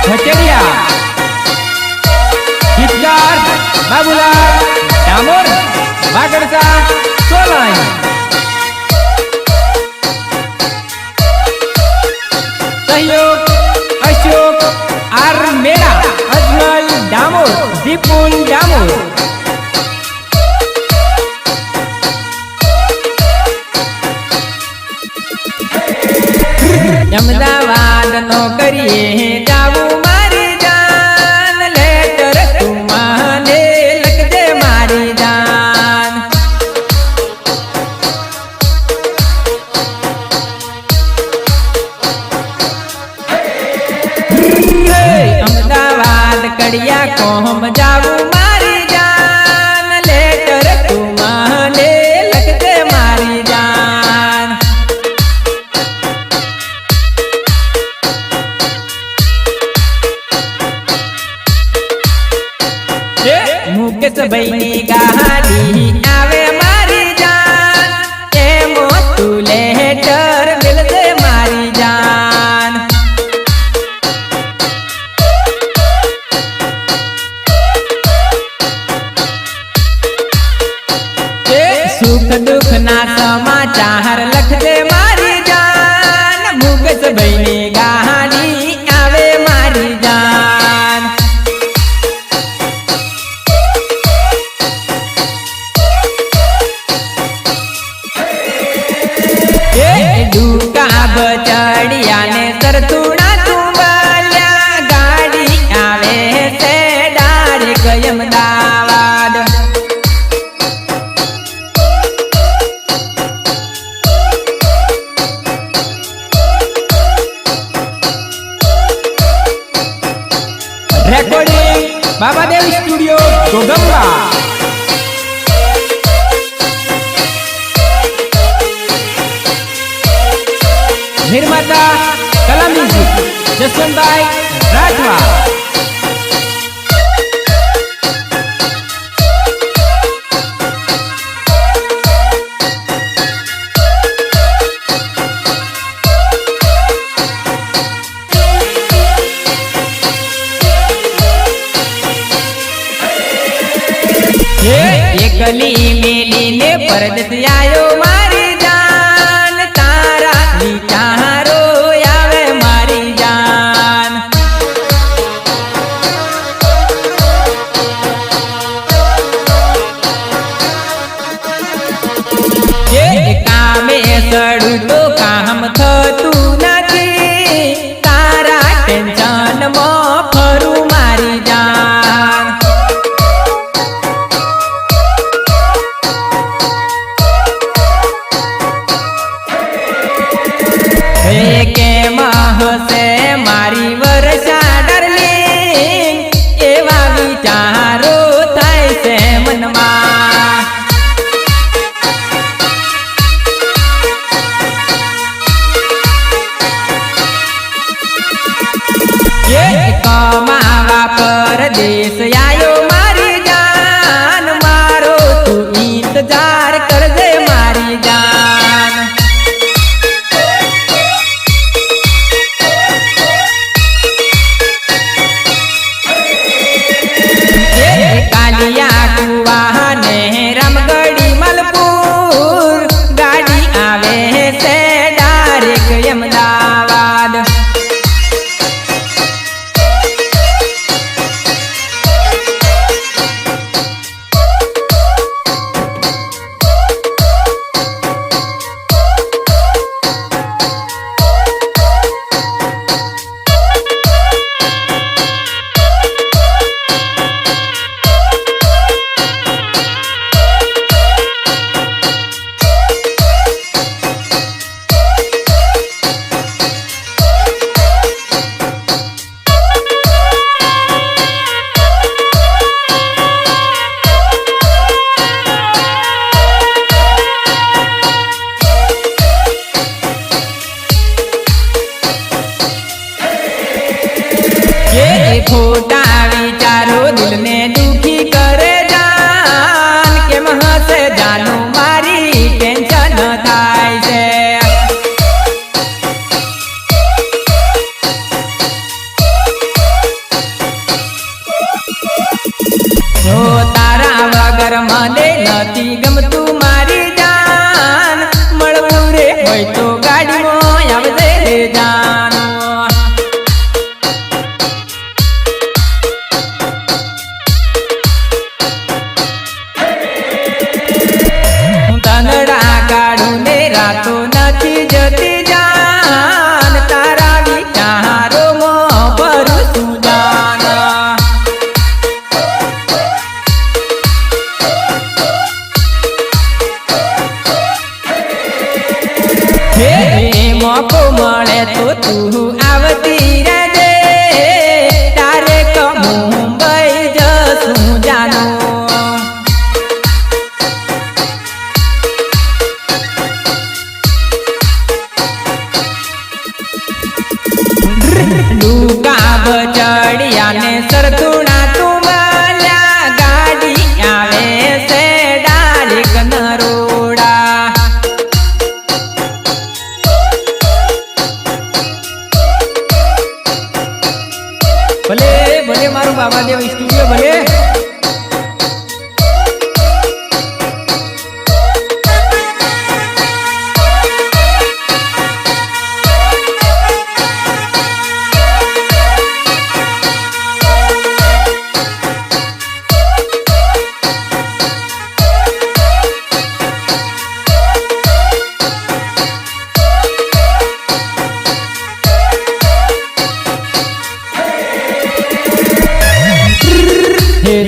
भचड़िया गीतकार बाबूलाल डामोर वागड़सा सोलाई सहयोग Ashok are Meda Ajmal Damor the people Damor Ahmedabad नौकरी जाऊ मारी जान लेटर तुम्हारे लग दे मारी जान अहमदाबाद कड़िया को हम जाऊ मारी जान लेटर तुम्हारे लग दे मारी जान मुकेश बहनी गाड़ी आवे मारी जान ए मोटू लेटर मिल दे मारी जान सुख दुख ना समाचार लख दे मारी जान मुकेश बहनी गाड़ी आवे मारी जान डूका बचड़िया ने सरतुड़ा तुम्बाल्या गाड़ी आवे से डायरेक्ट अहमदाबाद रिकॉर्डिंग बाबा देव स्टूडियो गोगंबा निर्माता कला म्यूजिक जसवंत भाई राठवा ये गली मेली ने परदत आयो मारी जान तारा विचारो आवे मारी जान ये कामे सड़ू तो काम थतू नहीं तारा टेंशन में फरू मारी जान के माह से मारी वर्षा डरलिंग एवा विचारो थाय से मनमा ये कमावा परदेश आयो मारी जान मारो तू इंतजार कर दे मारी जान कालिया कुआ ने रामगढ़ी मलपुर गाड़ी आवे से डायरेक्ट अहमदाबाद હોય તો ગાડીમાં આવજે રે જાનો હું તનડા કાઢું ને રાતો નથી જતી જાન તારા વિચારોમાં ભરું છું જાન મોકો મળે તો તું આવતી રહેજે તારે મુંબઈ જશું જાનો ડુકા બચડિયા ને સરથુણા તું મળ્યા ગાડી આવે છે ડારેક નરોડા ભલે ભલે મારું બાબાદેવ સ્ટુડિયો ભલે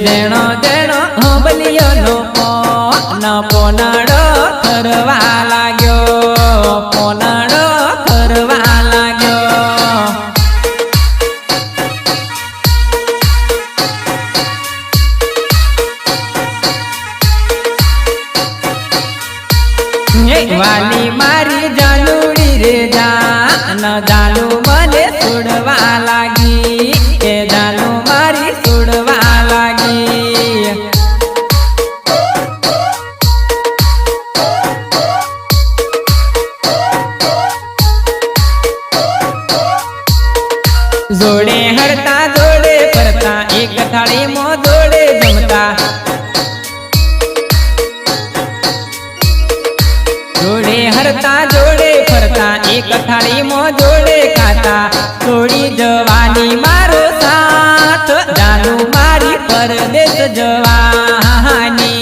દેણો દેણો બલિયોનો પોનડો ફરવા લાગ્યો પોનડો ફરવા લાગ્યો વાલી મારી જાનુડી રે જાન જાનુ મને છોડવા લાગી એ જાનુ મારી છોડવા લાગી જોડે હરતા જોડે ફરતા એક થાળીમાં જોડે જમતા જોડે હરતા જોડે ફરતા એક થાળીમાં જોડે ખાતા થોડી જવાની મારો સાથ જાનુ મારી પરદેશ જવાની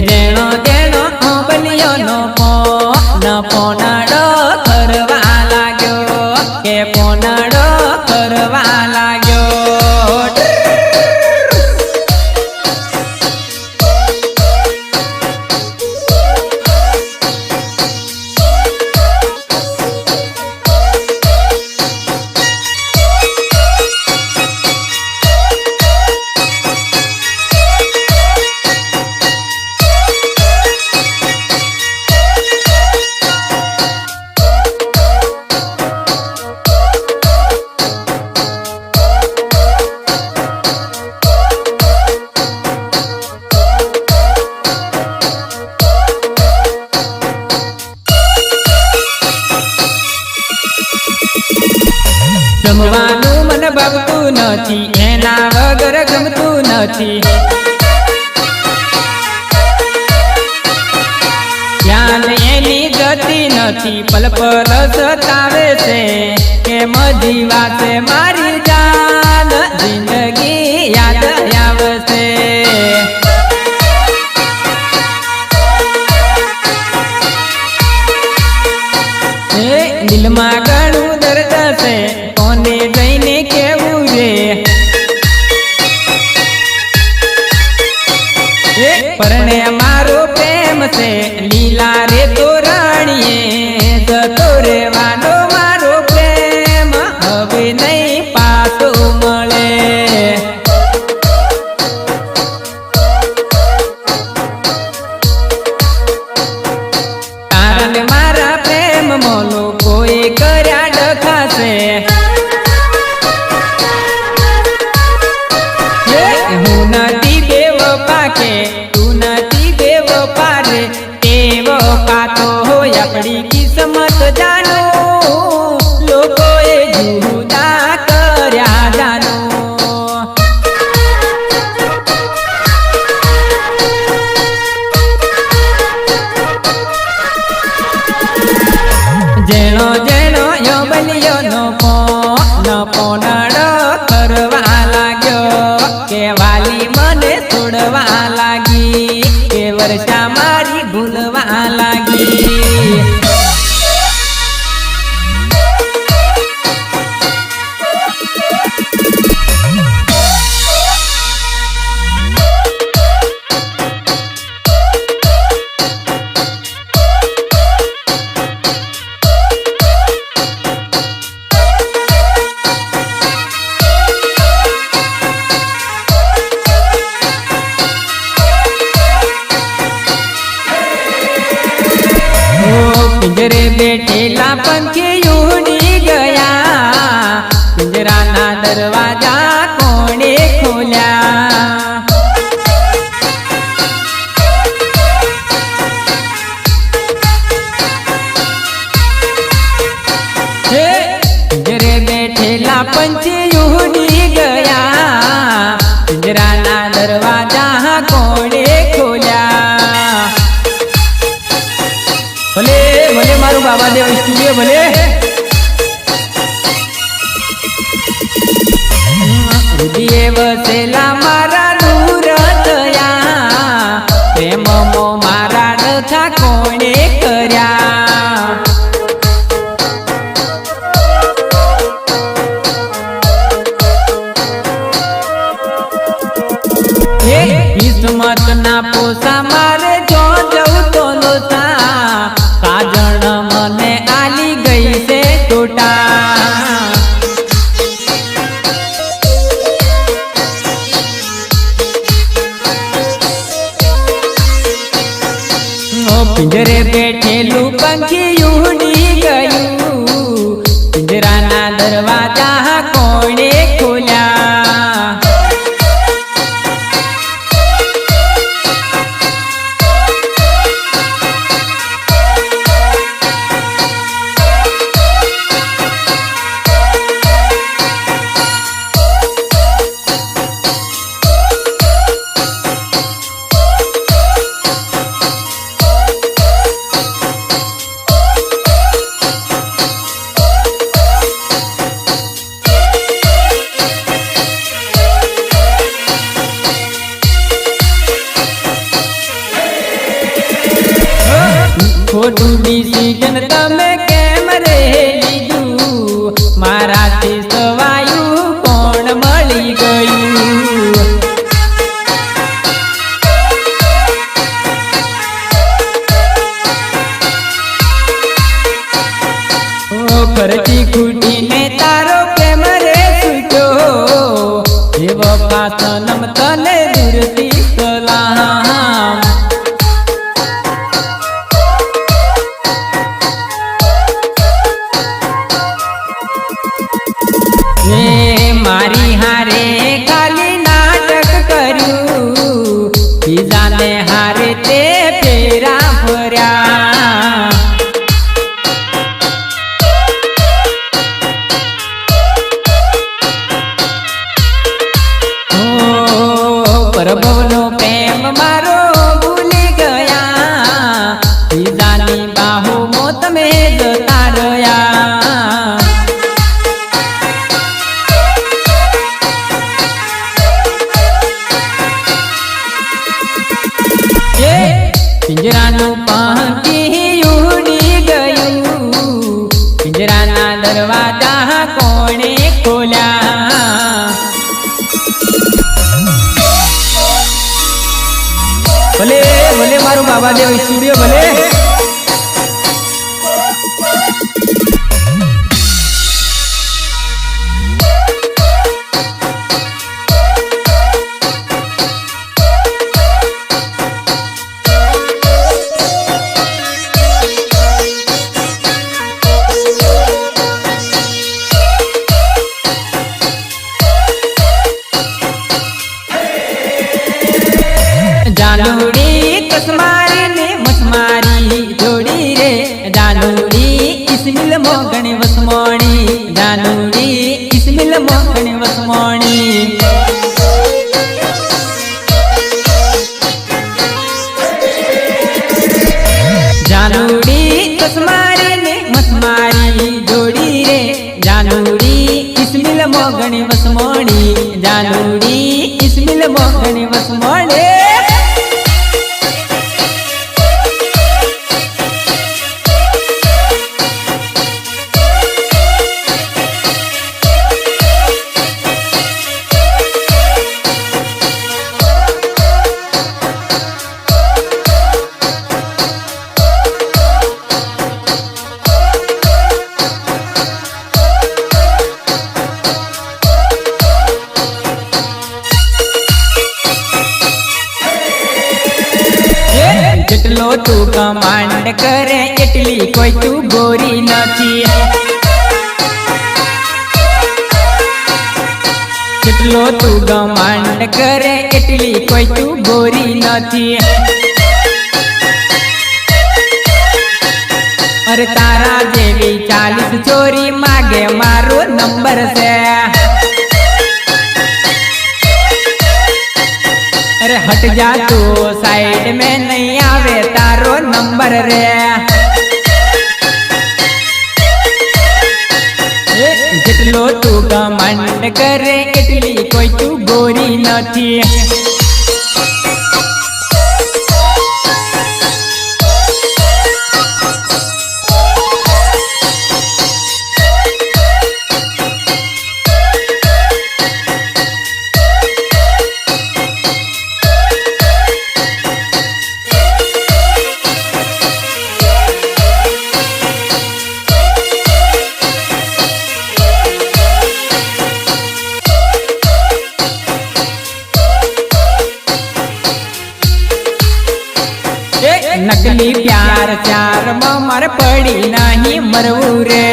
દેણો દેણો બલિયોનો પોનડો ફરવા લાગ્યો કે પોનડો ફરવા લાગ્યો જમવાનું મને ભાવતું નથી એના વગર ગમતું નથી ધ્યાન એની જતી નથી પલ પલ સતાવે છે કેમ જીવાશે મારી જાન જિંદગી યાદ આવશે દિલમાં ઘણું દર્દ છે કોને જઈને કેવું રે પરણે મારો પ્રેમ છે લીલા રે તો રાણીએ જતો રેવાનો મારો પ્રેમ હવે નહીં પાછો મળે બેઠેલા પંખી ઉડી ગયા, પિંજરાના દરવાજા કોણે ખોલ્યા? પિંજરે બેઠેલા પંખી ઉડી ગયા, પિંજરાના દરવાજા કોણે ખોલ્યા? ભલે ભલે મારું બાબાદેવ સ્ટુડિયો ભલે. હૃદયે વસેલા મારા દૂર થયા, પ્રેમમો મારા રથા કોણે કર્યા? કિસ્મત ના પોસા મારે જો જવું તો લોસા, કાજણ મને આલી ગઈ છે ટોટા. પિંજરે બેઠેલું પંખી ઉડી ગયું, પિંજરાના દરવાજા કોણે ખોલ્યા? ખોટું ડિસિઝન તમે કેમ રે લીધું, મારાથી સવાયું કોણ મળી ગયું? ખર્ચી ખૂટીને તારો પ્રેમ રે છૂટ્યો, હે વફા સનમ તને દૂરથી સલામ. મારી હારે ખાલી નાટક કર્યું, બીજાને હારે તે ફેરા ફર્યા. પ્રભવનો પ્રેમ મારો ભૂલી ગયા, બીજાની બાહોમાં તમે જતા રહ્યા. પિંજરાનું પંખી ઉડી ગયું, પિંજરાના દરવાજા કોણે ખોલ્યા? ભલે ભલે મારું બાબાદેવ સ્ટુડિયો ભલે. જાનુડી કસમારી ને મસમારી જોડી રે, જાનુડી ઇસ્મિલ મોગણ વસમોણી, જાનુડી ઇસ્મિલ મોગણ વસમોણી. જાનુડી કસમારી ને મસમારી જોડી રે, જાનુડી ઇસ્મિલ મોગણ વસમોણી, જાનુડી ઇસ્મિલ મોગણ વસમોણી. જેટલો તું કમાંડ કરે એટલી કોઈ તું ગોરી નથી. જેટલો તું કમાંડ કરે એટલી કોઈ તું ગોરી નથી. અરે તારા જેવી 40 છોરી માગે મારો નંબર છે. अरे हट जा तू साइड में नहीं आवे तारो नंबर रे. જેટલો તું ઘમંડ કરે એટલી કોઈ તું ગોરી નથી. नकली प्यार चार मर पड़ी नहीं मरवू रे.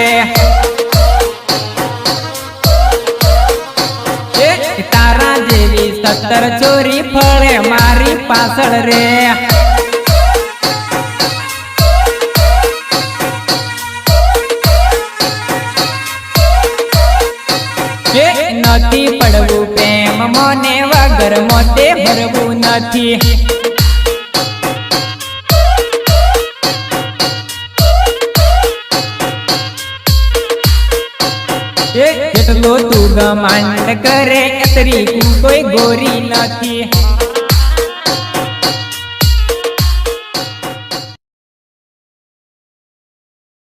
तारा जेवी 17 छोरी फळे मारी पासळ रे. નથી પડવું પ્રેમ મને વગર મોતે ભરવું નથી. જેટલો તું ઘમંડ કરે એટલી કોઈ ગોરી નથી.